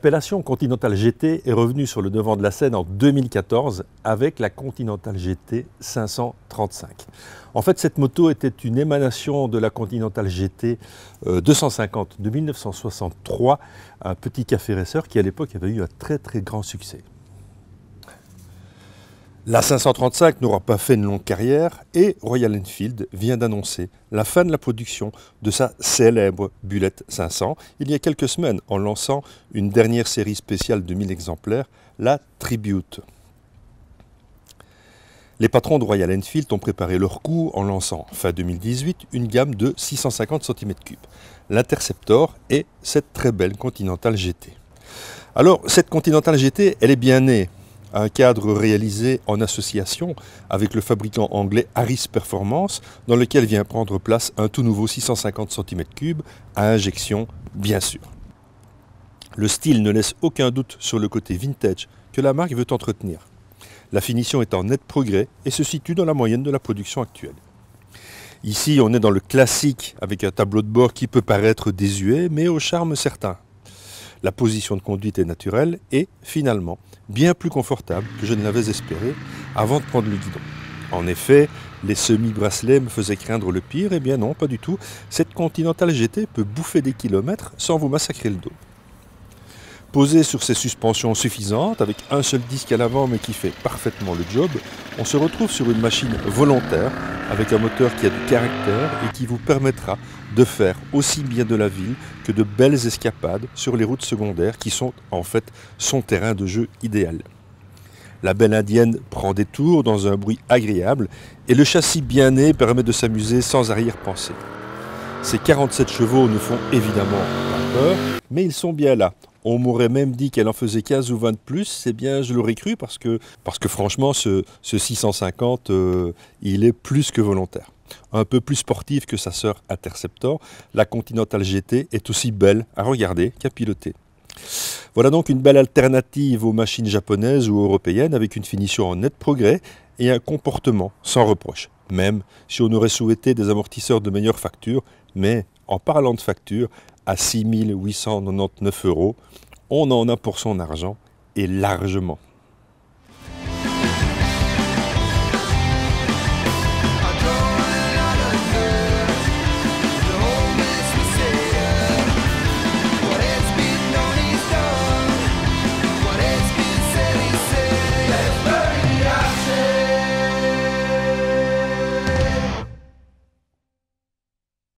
L'appellation Continental GT est revenue sur le devant de la scène en 2014 avec la Continental GT 535. En fait, cette moto était une émanation de la Continental GT 250 de 1963, un petit café racer qui à l'époque avait eu un très grand succès. La 535 n'aura pas fait une longue carrière et Royal Enfield vient d'annoncer la fin de la production de sa célèbre Bullet 500 il y a quelques semaines en lançant une dernière série spéciale de 1000 exemplaires, la Tribute. Les patrons de Royal Enfield ont préparé leur coup en lançant fin 2018 une gamme de 650 cm3, l'Interceptor et cette très belle Continental GT. Alors cette Continental GT, elle est bien née. Un cadre réalisé en association avec le fabricant anglais Harris Performance, dans lequel vient prendre place un tout nouveau 650 cm3 à injection, bien sûr. Le style ne laisse aucun doute sur le côté vintage que la marque veut entretenir. La finition est en net progrès et se situe dans la moyenne de la production actuelle. Ici, on est dans le classique avec un tableau de bord qui peut paraître désuet, mais au charme certain. La position de conduite est naturelle et, finalement, bien plus confortable que je ne l'avais espéré avant de prendre le guidon. En effet, les semi-bracelets me faisaient craindre le pire, eh bien non, pas du tout. Cette Continental GT peut bouffer des kilomètres sans vous massacrer le dos. Posé sur ses suspensions suffisantes, avec un seul disque à l'avant mais qui fait parfaitement le job, on se retrouve sur une machine volontaire avec un moteur qui a du caractère et qui vous permettra de faire aussi bien de la ville que de belles escapades sur les routes secondaires qui sont en fait son terrain de jeu idéal. La belle indienne prend des tours dans un bruit agréable et le châssis bien né permet de s'amuser sans arrière-pensée. Ces 47 chevaux ne font évidemment pas peur, mais ils sont bien là. On m'aurait même dit qu'elle en faisait 15 ou 20 de plus, eh bien je l'aurais cru parce que franchement ce 650 il est plus que volontaire. Un peu plus sportif que sa sœur Interceptor, la Continental GT est aussi belle à regarder qu'à piloter. Voilà donc une belle alternative aux machines japonaises ou européennes avec une finition en net progrès et un comportement sans reproche. Même si on aurait souhaité des amortisseurs de meilleure facture, mais en parlant de facture, à 6 899 €, on en a pour son argent et largement.